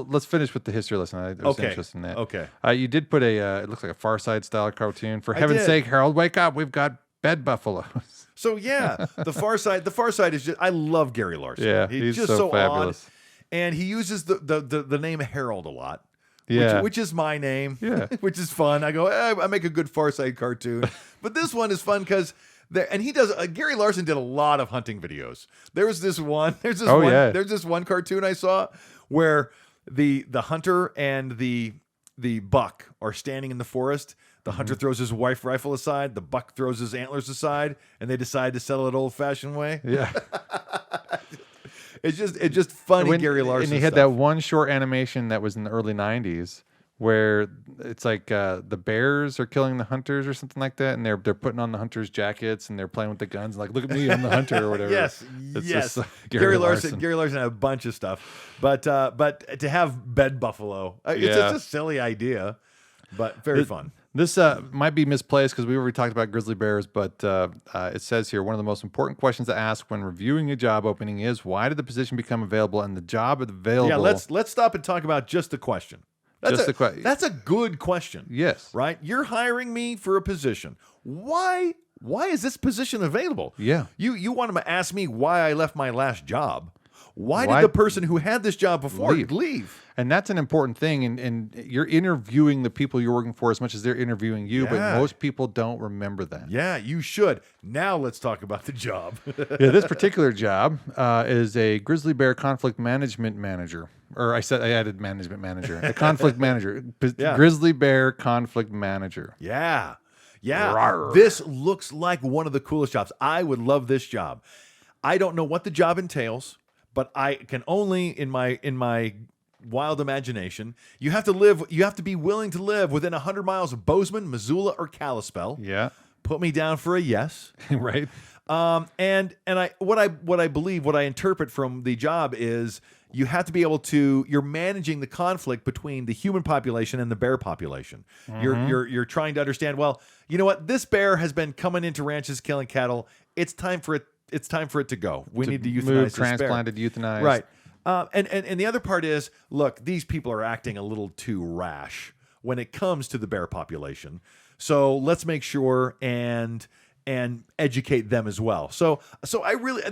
let's finish with the history lesson. I was interested in that. Okay. You did put it looks like a Far Side style cartoon. For heaven's sake, Harold, wake up! We've got bed buffaloes. So yeah, the Far Side is just. I love Gary Larson. Yeah, he's just so fabulous, odd, and he uses the name Harold a lot. Yeah. Which is my name. Yeah. Which is fun. I go, I make a good Far Side cartoon. But this one is fun because Gary Larson did a lot of hunting videos. There's this one cartoon I saw where the hunter and the buck are standing in the forest. The hunter throws his rifle aside, the buck throws his antlers aside, and they decide to settle it old-fashioned way. Yeah. It's just funny, Gary Larson. And he had that one short animation that was in the early 90s where it's like the bears are killing the hunters or something like that, and they're putting on the hunters' jackets and they're playing with the guns, like, look at me, I'm the hunter or whatever. Yes. Gary Larson had a bunch of stuff, but to have bed buffalo, it's just a silly idea, but very fun. This might be misplaced because we already talked about grizzly bears, but it says here, one of the most important questions to ask when reviewing a job opening is, why did the position become available and the job available? Yeah, let's stop and talk about just the question. That's a good question. Yes. Right? You're hiring me for a position. Why is this position available? Yeah. You want to ask me why I left my last job. Why did the person who had this job before leave? And that's an important thing. And you're interviewing the people you're working for as much as they're interviewing you, but most people don't remember that. Yeah, you should. Now let's talk about the job. Yeah, this particular job is a grizzly bear conflict management manager. Or I added management manager. A conflict manager. Yeah. Grizzly bear conflict manager. Yeah. Yeah. Rawr. This looks like one of the coolest jobs. I would love this job. I don't know what the job entails, but I can only in my wild imagination, you have to be willing to live within 100 miles of Bozeman, Missoula, or Kalispell. Yeah. Put me down for a yes. Right. And what I interpret from the job is you have to be able to, you're managing the conflict between the human population and the bear population. You're trying to understand, well, you know what? This bear has been coming into ranches, killing cattle. It's time for it to go. We need to euthanize this bear. Transplanted, euthanized. Right. And the other part is, look, these people are acting a little too rash when it comes to the bear population. So let's make sure and educate them as well. So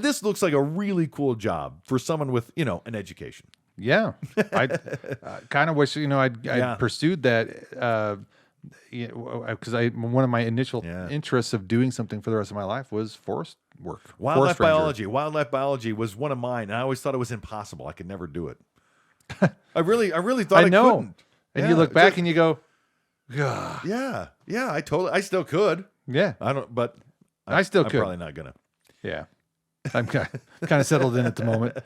this looks like a really cool job for someone with, an education. Yeah. I kind of wish, I'd pursued that, because one of my initial interests of doing something for the rest of my life was forest work. Wildlife biology. Wildlife biology was one of mine, and I always thought it was impossible. I could never do it. I really thought I couldn't. And you look back and you go, God. Yeah. I still could. Yeah. I still could. I'm probably I'm not gonna. Yeah. I'm kind of settled in at the moment.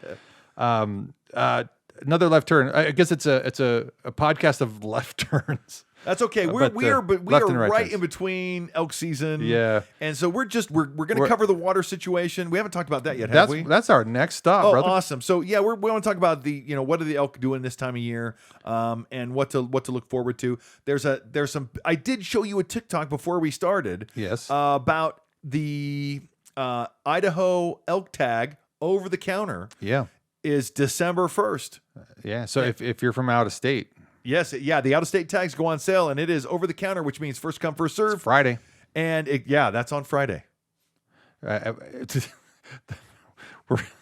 Another left turn. I guess it's a podcast of left turns. That's okay. We are right in between elk season. Yeah. And so we're going to cover the water situation. We haven't talked about that yet, have we? That's our next stop, brother. Awesome. So yeah, we want to talk about what are the elk doing this time of year, and what to look forward to. There's some. I did show you a TikTok before we started. Yes. About the Idaho elk tag over the counter. Yeah. Is December 1st. Yeah. So if you're from out of state. Yes, yeah, the out-of-state tags go on sale, and it is over the counter, which means first come, first serve. It's Friday. And that's on Friday. We're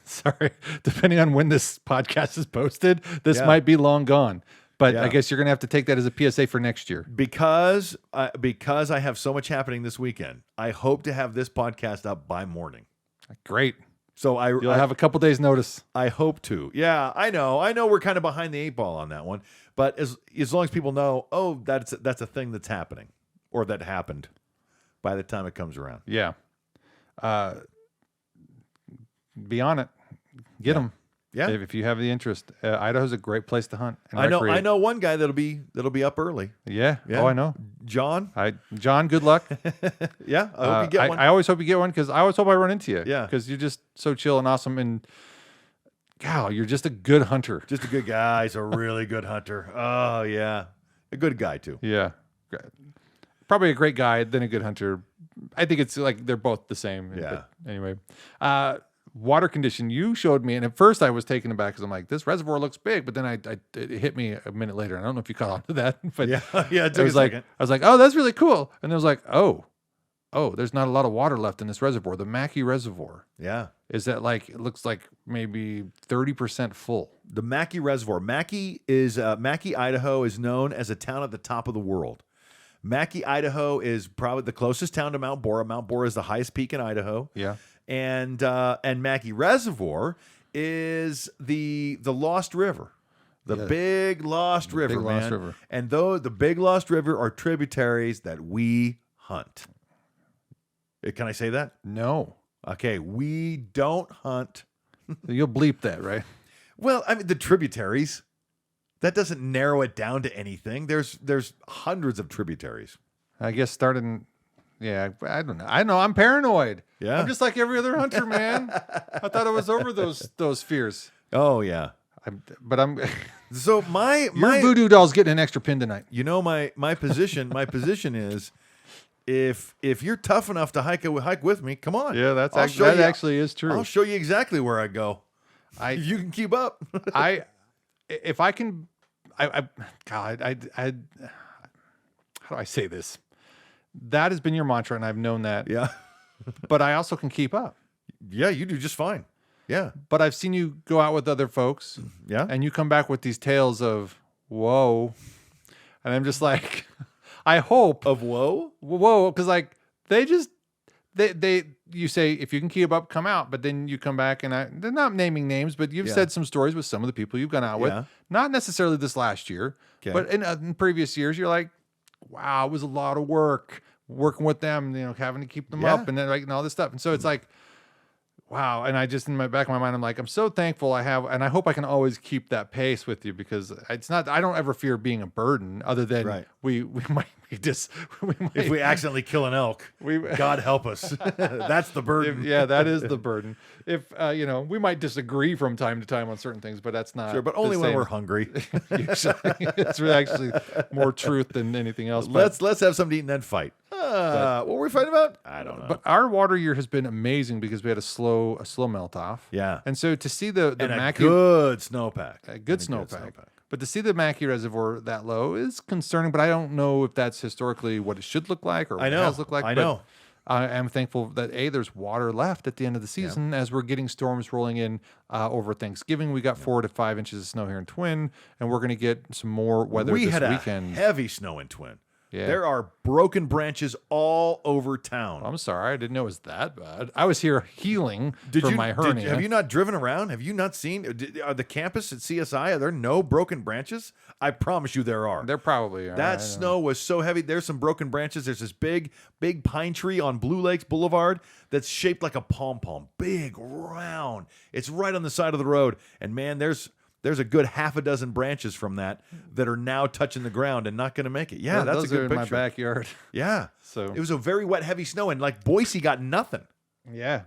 sorry. Depending on when this podcast is posted, this might be long gone. But I guess you're going to have to take that as a PSA for next year. Because I have so much happening this weekend, I hope to have this podcast up by morning. Great. So you'll have a couple days notice. I hope to. Yeah, I know we're kind of behind the 8 ball on that one, but as long as people know, that's a thing that's happening or that happened by the time it comes around. Yeah. Be on it. Get them. Yeah. If you have the interest, Idaho's a great place to hunt. And I know one guy that'll be up early. Yeah. Oh, I know. John, good luck. Yeah. I hope you get one. I always hope you get one because I always hope I run into you. Yeah. Because you're just so chill and awesome. And God, you're just a good hunter. Just a good guy. He's a really good hunter. Oh, yeah. A good guy, too. Yeah. Probably a great guy, then a good hunter. I think it's like they're both the same. Yeah. But anyway. Water condition you showed me, and at first I was taken aback because I'm like, this reservoir looks big, but then it hit me a minute later. I don't know if you caught on to that, but yeah, it took a second. I was like, oh, that's really cool, and I was like, oh, there's not a lot of water left in this reservoir. The Mackey Reservoir, is that like it looks like maybe 30% full. The Mackey Reservoir, Mackey, Idaho, is known as a town at the top of the world. Mackey, Idaho, is probably the closest town to Mount Bora. Mount Bora is the highest peak in Idaho. Yeah. And Mackey Reservoir is the Lost River, big Lost River, man. Lost River. And the big Lost River are tributaries that we hunt. Can I say that? No. Okay, we don't hunt. You'll bleep that, right? Well, I mean the tributaries. That doesn't narrow it down to anything. There's hundreds of tributaries. I guess starting. Yeah, I don't know. I know I'm paranoid. Yeah, I'm just like every other hunter, man. I thought I was over those fears. Oh yeah, I'm. So my voodoo doll's getting an extra pin tonight. You know my position. My position is, if you're tough enough to hike with me, come on. Yeah, that actually is true. I'll show you exactly where I go. If you can keep up. If I can, God, how do I say this? That has been your mantra, and I've known that. Yeah. But I also can keep up. Yeah, you do just fine. Yeah. But I've seen you go out with other folks, Yeah. and you come back with these tales of whoa, and I'm just like, I hope Of whoa? because like they you say if you can keep up, come out, but then you come back and they're not naming names, but you've Yeah. said some stories with some of the people you've gone out Yeah. with, not necessarily this last year, Okay. but in previous years, you're like, wow, it was a lot of work working with them, having to keep them Yeah. up and then and all this stuff, and so it's like. Wow. And I just, in my back of my mind, I'm like, I'm so thankful I have, and I hope I can always keep that pace with you because it's not, I don't ever fear being a burden other than Right. we might be If we accidentally kill an elk, God help us. That's the burden. yeah, that is the burden. If, we might disagree from time to time on certain things, but that's not. Sure, but the only when same. we're hungry. Usually, it's actually more truth than anything else. But, Let's have something to eat and then fight. What were we fighting about? I don't know. but our water year has been amazing because we had a slow melt off. Yeah. And so to see the And a Mackey, good snowpack. a good snowpack. But to see the Mackey Reservoir that low is concerning, but I don't know if that's historically what it should look like or what I know. it has looked like. I but know. I am thankful that there's water left at the end of the season as we're getting storms rolling in over Thanksgiving. We got 4 to 5 inches of snow here in Twin, and we're going to get some more weather We this had weekend. a heavy snow in Twin. Yeah. There are broken branches all over town. I'm sorry, I didn't know it was that bad. I was here healing from my hernia. Have you not driven around? Have you not seen? Are the campus at CSI? Are there no broken branches? I promise you there are. There probably are. That snow was so heavy. There's some broken branches. There's this big pine tree on Blue Lakes Boulevard that's shaped like a pom-pom. Big, round. It's right on the side of the road. And man, there's a good half a dozen branches from that are now touching the ground and not going to make it. Yeah, that's those a good are in picture. my backyard. Yeah. So It was a very wet, heavy snow, and like Boise got nothing. yeah,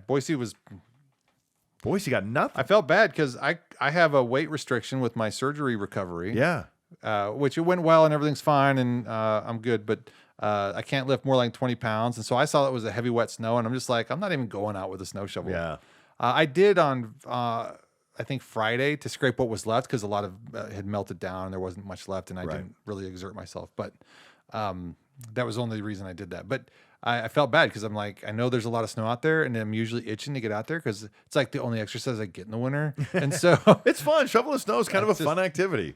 Boise got nothing. I felt bad because I have a weight restriction with my surgery recovery. Yeah. Which it went well and everything's fine and I'm good, but I can't lift more than 20 pounds. And so I saw it was a heavy, wet snow, and I'm just like, I'm not even going out with a snow shovel. Yeah. I did on, I think Friday to scrape what was left because a lot of had melted down and there wasn't much left, and I didn't really exert myself. But that was the only reason I did that. But I felt bad because I'm like, I know there's a lot of snow out there, and I'm usually itching to get out there because it's like the only exercise I get in the winter. And so It's fun. Shoveling snow is kind of a fun activity.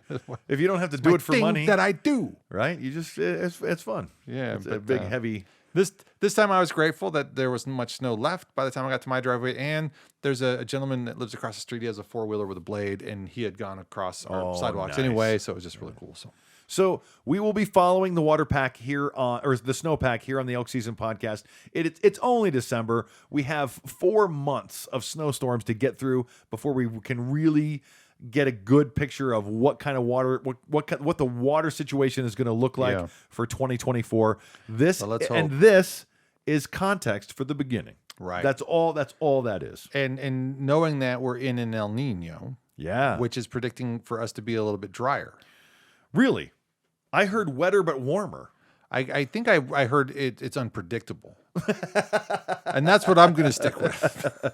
If you don't have to do it for thing money, that I do. right? You just it's fun. Yeah, It's a but, big, heavy. This time I was grateful that there wasn't much snow left by the time I got to my driveway. And there's a gentleman that lives across the street. He has a 4-wheeler with a blade, and he had gone across our sidewalks nice. anyway. So it was just really cool. So we will be following the water pack here or the snowpack here on the Elk Season Podcast. It's only December. We have 4 months of snowstorms to get through before we can really get a good picture of what kind of water, what the water situation is going to look like for 2024. This is context for the beginning. Right. That's all that is. And knowing that we're in an El Nino, Yeah. which is predicting for us to be a little bit drier. Really? I heard wetter but warmer. I think I heard it's unpredictable. And that's what I'm going to stick with.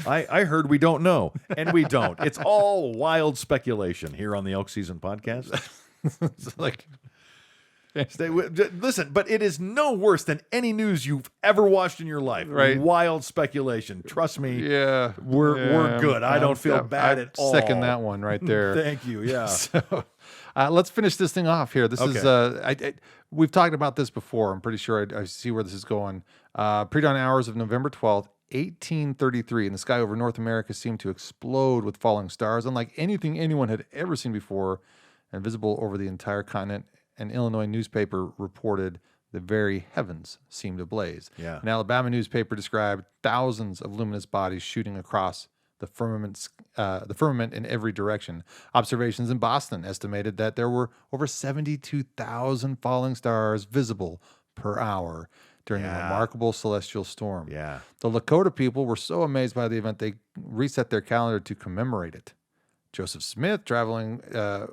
I heard we don't know, and we don't. It's all wild speculation here on the Elk Season Podcast. It's like, Listen, but it is no worse than any news you've ever watched in your life. Right. Wild speculation. Trust me. yeah, We're good. I don't feel bad at all. Second that one right there. Thank you. Yeah. So, let's finish this thing off here. This is we've talked about this before. I'm pretty sure I see where this is going. Pre-dawn hours of November 12th, 1833, and the sky over North America seemed to explode with falling stars, unlike anything anyone had ever seen before, and visible over the entire continent. An Illinois newspaper reported the very heavens seemed ablaze. Yeah. An Alabama newspaper described thousands of luminous bodies shooting across the firmament in every direction. Observations in Boston estimated that there were over 72,000 falling stars visible per hour during the remarkable celestial storm. Yeah. The Lakota people were so amazed by the event, they reset their calendar to commemorate it. Joseph Smith, traveling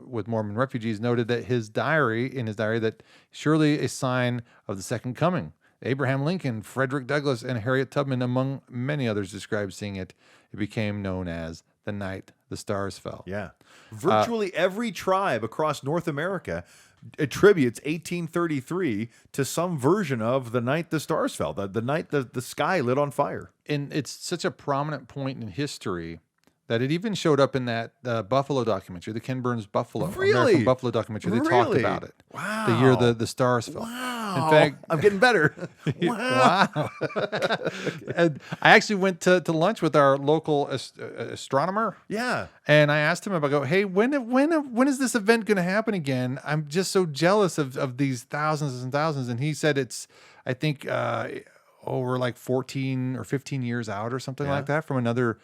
with Mormon refugees, noted that in his diary that surely a sign of the second coming. Abraham Lincoln, Frederick Douglass, and Harriet Tubman, among many others, described seeing it. It became known as the night the stars fell. Yeah. Virtually every tribe across North America attributes 1833 to some version of the night the stars fell, the night the sky lit on fire. And it's such a prominent point in history that it even showed up in that Buffalo documentary, the Ken Burns Buffalo, Really? American Buffalo documentary. They talked Really? about it. Wow. The year the stars fell. Wow. In fact, I'm getting better. Wow. wow. And I actually went to lunch with our local astronomer. Yeah. And I asked him about, hey, when is this event going to happen again? I'm just so jealous of these thousands and thousands. And he said it's, I think, over like 14 or 15 years out or something like that from another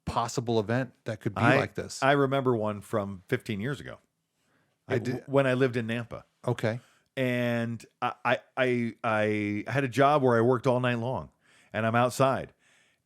possible event that could be like this. I remember one from 15 years ago. When I lived in Nampa. Okay. And I had a job where I worked all night long, and I'm outside,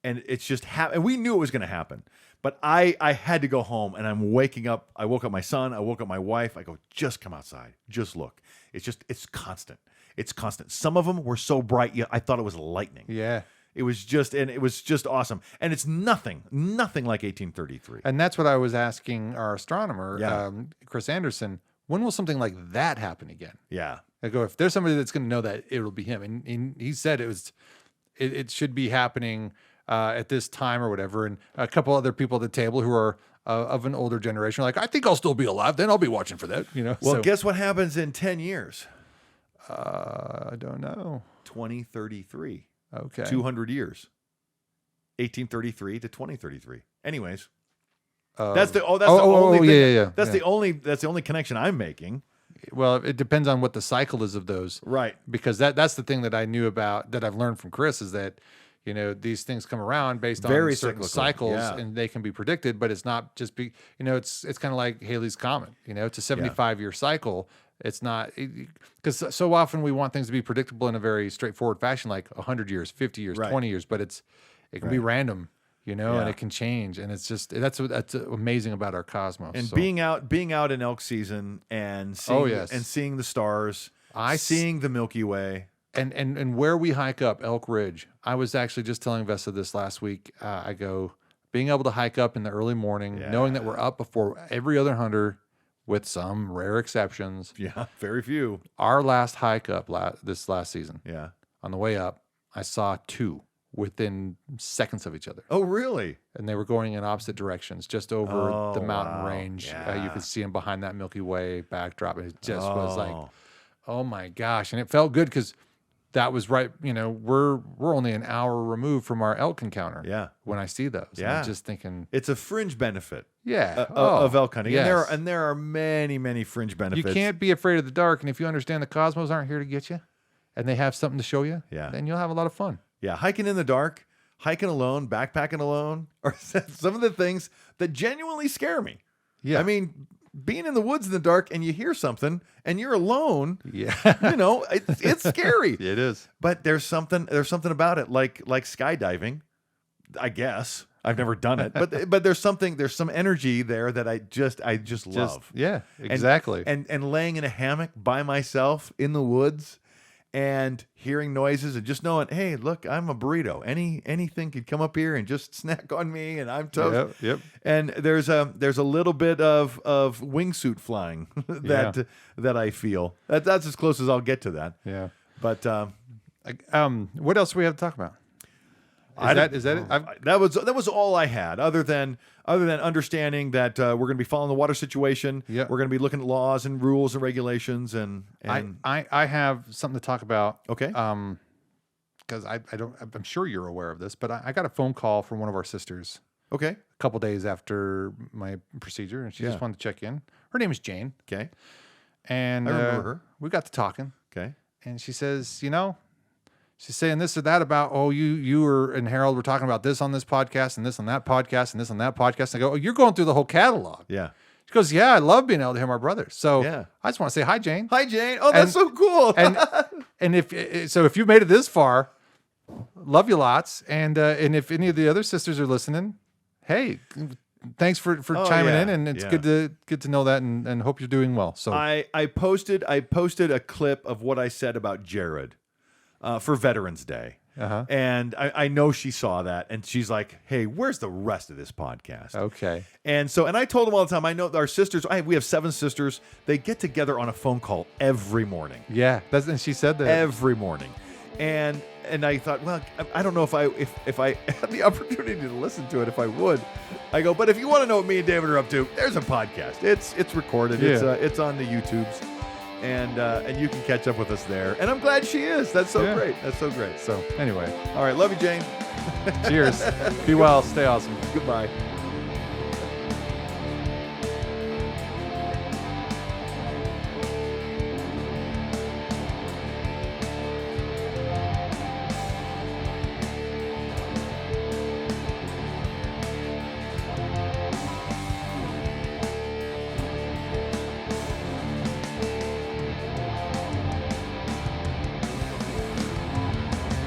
and it's just and we knew it was going to happen, but I had to go home, and I'm waking up. I woke up my son. I woke up my wife. I go, just come outside. Just look. It's constant. It's constant. Some of them were so bright, I thought it was lightning. Yeah. It was just awesome. And it's nothing like 1833. And that's what I was asking our astronomer, Yeah. Chris Anderson. When will something like that happen again? Yeah. I go, if there's somebody that's going to know that, it'll be him. And he said it should be happening at this time or whatever. And a couple other people at the table who are of an older generation are like, I think I'll still be alive. Then I'll be watching for that. Well, guess what happens in 10 years? I don't know. 2033. Okay. 200 years. 1833 to 2033. Anyways. That's the only thing. Yeah. That's the only connection I'm making. Well, it depends on what the cycle is of those. Right. Because that's the thing that I knew about, that I've learned from Chris, is that, these things come around based on Very certain cyclical. cycles, Yeah. and they can be predicted, but it's not just it's kind of like Halley's Comet. It's a 75-year cycle. It's not, because so often we want things to be predictable in a very straightforward fashion, like 100 years, 50 years, Right. 20 years, but it can be random. And Yeah. it can change, and it's just that's amazing about our cosmos. And So, being out in elk season and seeing the stars, seeing the Milky Way. and where we hike up Elk Ridge. I was actually just telling Vesta this last week. I go, being able to hike up in the early morning, knowing that we're up before every other hunter, with some rare exceptions. Yeah, very few. Our last hike up this last season, Yeah. on the way up, I saw two within seconds of each other. Oh, really? And they were going in opposite directions, just over the mountain wow. range. Yeah. You could see them behind that Milky Way backdrop. And it just was like, Oh. oh my gosh. And it felt good because that was right. We're only an hour removed from our elk encounter. Yeah. When I see those. And Yeah. I'm just thinking, It's a fringe benefit of of elk hunting. Yes. And there are many, many fringe you benefits. can't be afraid of the dark. And if you understand the cosmos aren't here to get you, and they have something to show you, Yeah. then you'll have a lot of fun. Yeah, hiking in the dark, hiking alone, backpacking alone, are some of the things that genuinely scare me. Yeah. I mean, being in the woods in the dark and you hear something and you're alone, Yeah. it's scary. It is. But there's something about it, like skydiving, I guess. I've never done it, but there's some energy there that I just love. Yeah, exactly. And laying in a hammock by myself in the woods and hearing noises and just knowing, hey, look, I'm a burrito. Anything could come up here and just snack on me, and I'm toast. Yep. And there's a little bit of wingsuit flying that I feel. That's as close as I'll get to that. Yeah. But What else do we have to talk about? Is that it? that was all I had, other than understanding that we're going to be following the water situation. Yeah. We're going to be looking at laws and rules and regulations and I have something to talk about. Okay. Because I'm sure you're aware of this, but I got a phone call from one of our sisters okay. a couple days after my procedure, and she just wanted to check in. Her name is Jane, Okay. and I remember her. we got to talking, Okay. and she says, she's saying this or that about, you and Harold were talking about this on this podcast and this on that podcast and this on that podcast. And I go, you're going through the whole catalog. Yeah. She goes, yeah, I love being able to hear my brothers. So Yeah. I just want to say hi, Jane. Hi, Jane. Oh, that's so cool. And if you made it this far, love you lots. And if any of the other sisters are listening, hey, thanks for chiming in, and it's good to know that, and hope you're doing well. So I posted a clip of what I said about Jared for Veterans Day. And I know she saw that, and she's like, "Hey, where's the rest of this podcast?" Okay. And I told them all the time. I know our sisters. We have 7 sisters. They get together on a phone call every morning. Yeah, and she said that Every morning, and I thought, well, I don't know if I had the opportunity to listen to it, if I would. I go, but if you want to know what me and David are up to, there's a podcast. It's recorded. Yeah. It's on the YouTubes, and you can catch up with us there. And I'm glad she is. That's so great. That's so great. So anyway, All right, love you, Jane. cheers. Be well. Stay awesome. Goodbye.